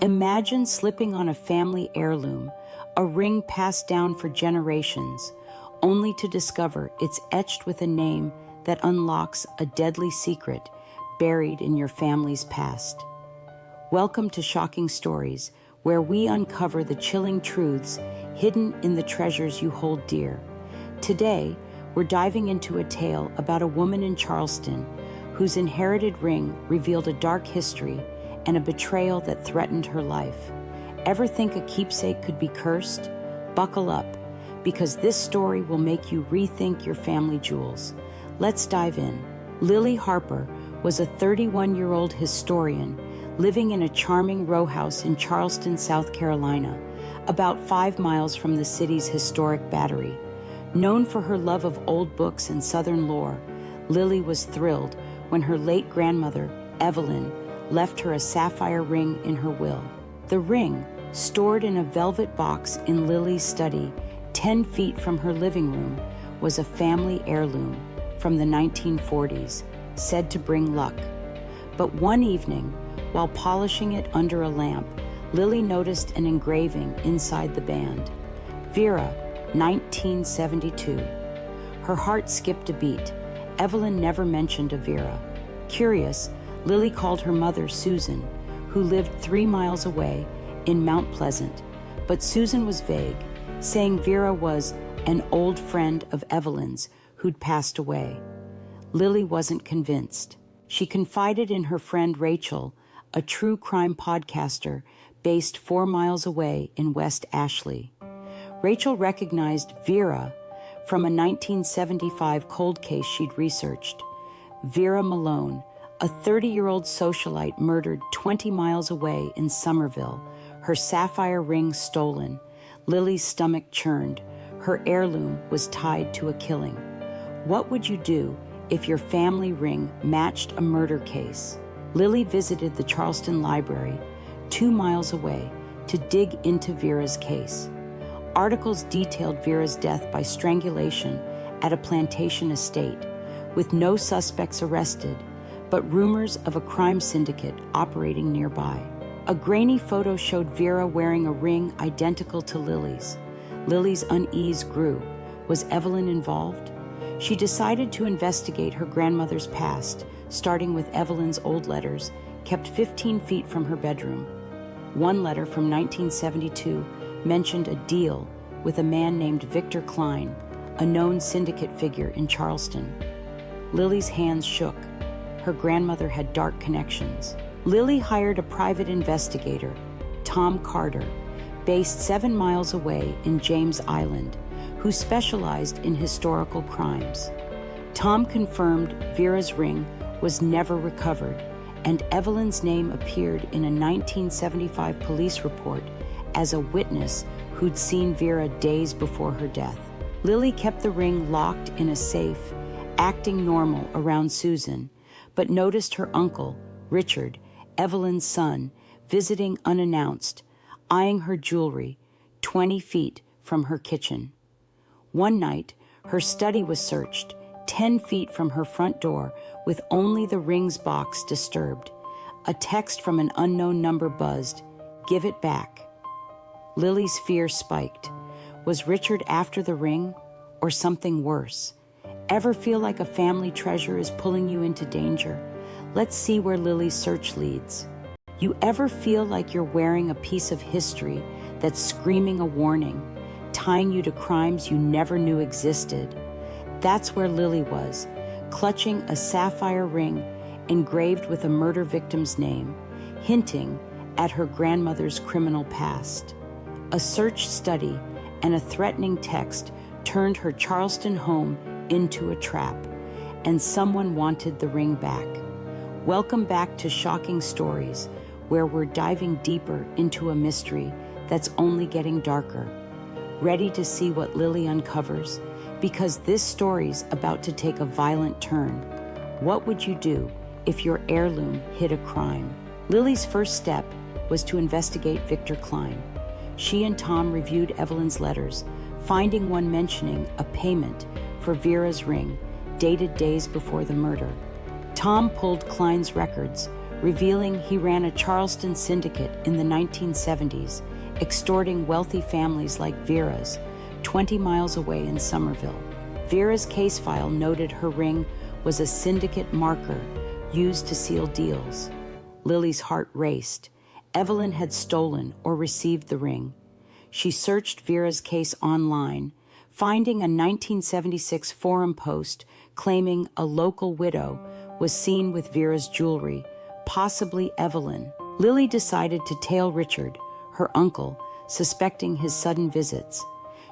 Imagine slipping on a family heirloom, a ring passed down for generations, only to discover it's etched with a name that unlocks a deadly secret buried in your family's past. Welcome to Shocking Stories, where we uncover the chilling truths hidden in the treasures you hold dear. Today, we're diving into a tale about a woman in Charleston whose inherited ring revealed a dark history and a betrayal that threatened her life. Ever think a keepsake could be cursed? Buckle up, because this story will make you rethink your family jewels. Let's dive in. Lily Harper was a 31-year-old historian living in a charming row house in Charleston, South Carolina, about 5 miles from the city's historic Battery. Known for her love of old books and Southern lore, Lily was thrilled when her late grandmother, Evelyn, left her a sapphire ring in her will. The ring, stored in a velvet box in Lily's study, 10 feet from her living room, was a family heirloom from the 1940s, said to bring luck. But one evening, while polishing it under a lamp, Lily noticed an engraving inside the band. Vera, 1972. Her heart skipped a beat. Evelyn never mentioned a Vera. Curious, Lily called her mother, Susan, who lived 3 miles away in Mount Pleasant, but Susan was vague, saying Vera was an old friend of Evelyn's who'd passed away. Lily wasn't convinced. She confided in her friend Rachel, a true crime podcaster based 4 miles away in West Ashley. Rachel recognized Vera from a 1975 cold case she'd researched. Vera Malone, a 30-year-old socialite murdered 20 miles away in Somerville, her sapphire ring stolen. Lily's stomach churned. Her heirloom was tied to a killing. What would you do if your family ring matched a murder case? Lily visited the Charleston Library, 2 miles away, to dig into Vera's case. Articles detailed Vera's death by strangulation at a plantation estate, with no suspects arrested, but rumors of a crime syndicate operating nearby. A grainy photo showed Vera wearing a ring identical to Lily's. Lily's unease grew. Was Evelyn involved? She decided to investigate her grandmother's past, starting with Evelyn's old letters, kept 15 feet from her bedroom. One letter from 1972 mentioned a deal with a man named Victor Klein, a known syndicate figure in Charleston. Lily's hands shook. Her grandmother had dark connections. Lily hired a private investigator, Tom Carter, based 7 miles away in James Island, who specialized in historical crimes. Tom confirmed Vera's ring was never recovered, and Evelyn's name appeared in a 1975 police report as a witness who'd seen Vera days before her death. Lily kept the ring locked in a safe, acting normal around Susan, but noticed her uncle, Richard, Evelyn's son, visiting unannounced, eyeing her jewelry 20 feet from her kitchen. One night, her study was searched 10 feet from her front door with only the ring's box disturbed. A text from an unknown number buzzed, "Give it back." Lily's fear spiked. Was Richard after the ring, or something worse? Ever feel like a family treasure is pulling you into danger? Let's see where Lily's search leads. You ever feel like you're wearing a piece of history that's screaming a warning, tying you to crimes you never knew existed? That's where Lily was, clutching a sapphire ring engraved with a murder victim's name, hinting at her grandmother's criminal past. A search study and a threatening text turned her Charleston home into a trap, and someone wanted the ring back. Welcome back to Shocking Stories, where we're diving deeper into a mystery that's only getting darker. Ready to see what Lily uncovers? Because this story's about to take a violent turn. What would you do if your heirloom hid a crime? Lily's first step was to investigate Victor Klein. She and Tom reviewed Evelyn's letters, finding one mentioning a payment for Vera's ring, dated days before the murder. Tom pulled Klein's records, revealing he ran a Charleston syndicate in the 1970s, extorting wealthy families like Vera's, 20 miles away in Somerville. Vera's case file noted her ring was a syndicate marker used to seal deals. Lily's heart raced. Evelyn had stolen or received the ring. She searched Vera's case online, finding a 1976 forum post claiming a local widow was seen with Vera's jewelry, possibly Evelyn. Lily decided to tail Richard, her uncle, suspecting his sudden visits.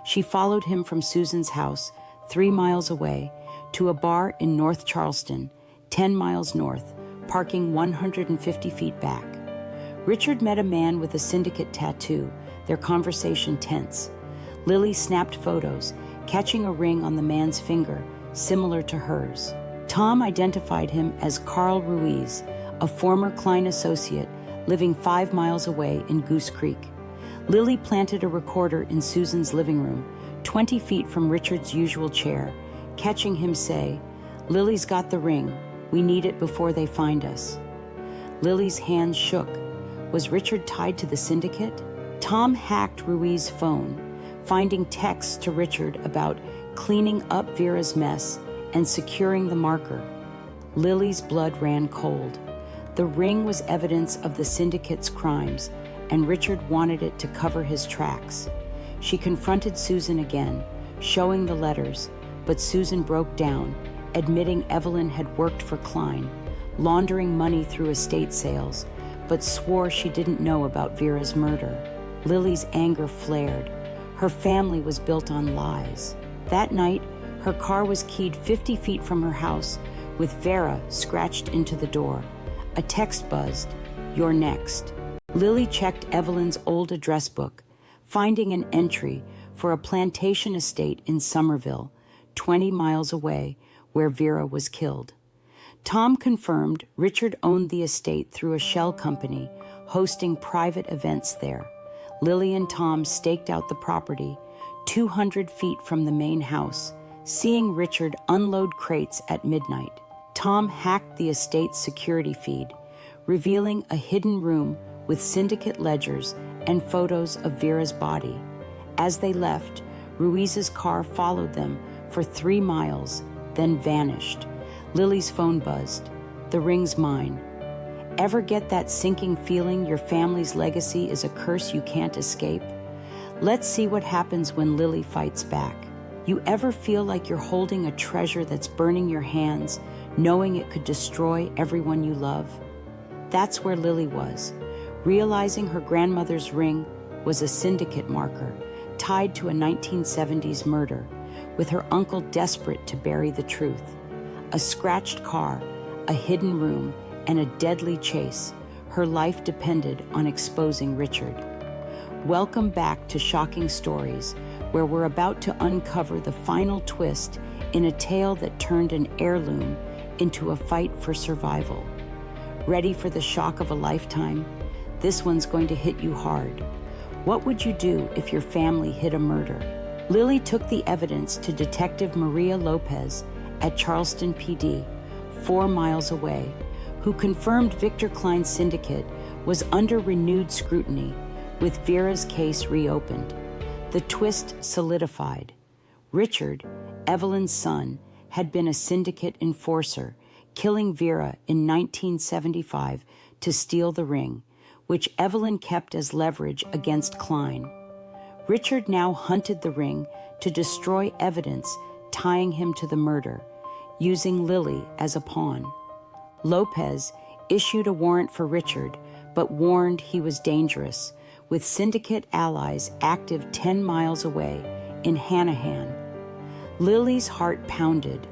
She followed him from Susan's house, 3 miles away, to a bar in North Charleston, 10 miles north, parking 150 feet back. Richard met a man with a syndicate tattoo, their conversation tense. Lily snapped photos, catching a ring on the man's finger, similar to hers. Tom identified him as Carl Ruiz, a former Klein associate living 5 miles away in Goose Creek. Lily planted a recorder in Susan's living room, 20 feet from Richard's usual chair, catching him say, "Lily's got the ring. We need it before they find us." Lily's hands shook. Was Richard tied to the syndicate? Tom hacked Ruiz's phone, finding texts to Richard about cleaning up Vera's mess and securing the marker. Lily's blood ran cold. The ring was evidence of the syndicate's crimes, and Richard wanted it to cover his tracks. She confronted Susan again, showing the letters, but Susan broke down, admitting Evelyn had worked for Klein, laundering money through estate sales, but swore she didn't know about Vera's murder. Lily's anger flared. Her family was built on lies. That night, her car was keyed 50 feet from her house, with Vera scratched into the door. A text buzzed, "You're next." Lily checked Evelyn's old address book, finding an entry for a plantation estate in Somerville, 20 miles away, where Vera was killed. Tom confirmed Richard owned the estate through a shell company, hosting private events there. Lily and Tom staked out the property, 200 feet from the main house, seeing Richard unload crates at midnight. Tom hacked the estate's security feed, revealing a hidden room with syndicate ledgers and photos of Vera's body. As they left, Ruiz's car followed them for 3 miles, then vanished. Lily's phone buzzed. "The ring's mine." Ever get that sinking feeling your family's legacy is a curse you can't escape? Let's see what happens when Lily fights back. You ever feel like you're holding a treasure that's burning your hands, knowing it could destroy everyone you love? That's where Lily was, realizing her grandmother's ring was a syndicate marker tied to a 1970s murder, with her uncle desperate to bury the truth. A scratched car, a hidden room, and a deadly chase. Her life depended on exposing Richard. Welcome back to Shocking Stories, where we're about to uncover the final twist in a tale that turned an heirloom into a fight for survival. Ready for the shock of a lifetime? This one's going to hit you hard. What would you do if your family hid a murder? Lily took the evidence to Detective Maria Lopez at Charleston PD, 4 miles away, who confirmed Victor Klein's syndicate was under renewed scrutiny, with Vera's case reopened. The twist solidified. Richard, Evelyn's son, had been a syndicate enforcer, killing Vera in 1975 to steal the ring, which Evelyn kept as leverage against Klein. Richard now hunted the ring to destroy evidence tying him to the murder, using Lily as a pawn. Lopez issued a warrant for Richard, but warned he was dangerous, with syndicate allies active 10 miles away in Hanahan. Lily's heart pounded.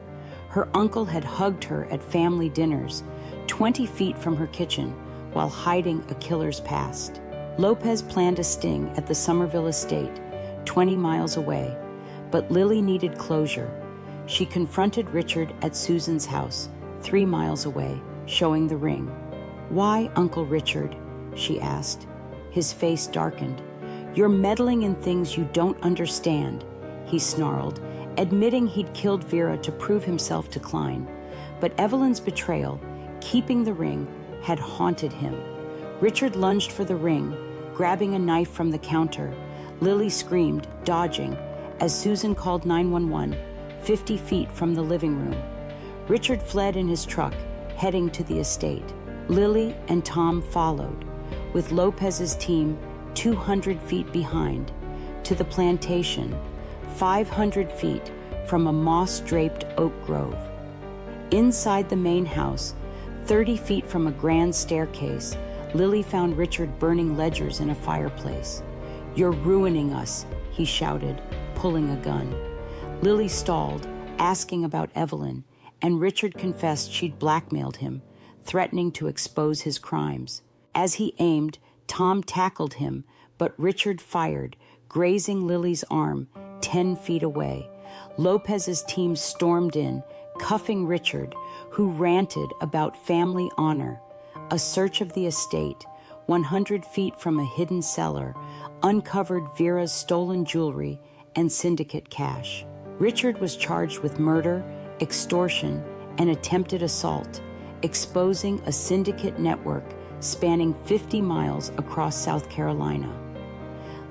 Her uncle had hugged her at family dinners, 20 feet from her kitchen, while hiding a killer's past. Lopez planned a sting at the Somerville estate, 20 miles away, but Lily needed closure. She confronted Richard at Susan's house, 3 miles away, showing the ring. "Why, Uncle Richard?" she asked. His face darkened. "You're meddling in things you don't understand," he snarled, admitting he'd killed Vera to prove himself to Klein. But Evelyn's betrayal, keeping the ring, had haunted him. Richard lunged for the ring, grabbing a knife from the counter. Lily screamed, dodging, as Susan called 911, 50 feet from the living room. Richard fled in his truck, heading to the estate. Lily and Tom followed, with Lopez's team 200 feet behind, to the plantation, 500 feet from a moss-draped oak grove. Inside the main house, 30 feet from a grand staircase, Lily found Richard burning ledgers in a fireplace. "You're ruining us," he shouted, pulling a gun. Lily stalled, asking about Evelyn, and Richard confessed she'd blackmailed him, threatening to expose his crimes. As he aimed, Tom tackled him, but Richard fired, grazing Lily's arm 10 feet away. Lopez's team stormed in, cuffing Richard, who ranted about family honor. A search of the estate, 100 feet from a hidden cellar, uncovered Vera's stolen jewelry and syndicate cash. Richard was charged with murder, extortion, and attempted assault, exposing a syndicate network spanning 50 miles across South Carolina.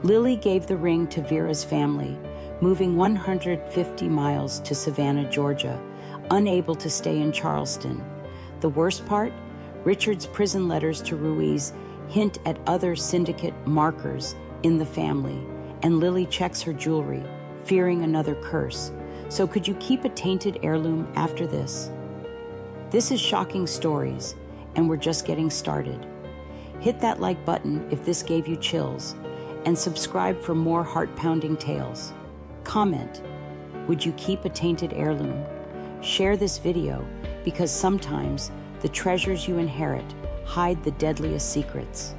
Lily gave the ring to Vera's family, moving 150 miles to Savannah, Georgia, unable to stay in Charleston. The worst part? Richard's prison letters to Ruiz hint at other syndicate markers in the family, and Lily checks her jewelry, fearing another curse. So could you keep a tainted heirloom after this? This is Shocking Stories, and we're just getting started. Hit that like button if this gave you chills, and subscribe for more heart-pounding tales. Comment, would you keep a tainted heirloom? Share this video, because sometimes the treasures you inherit hide the deadliest secrets.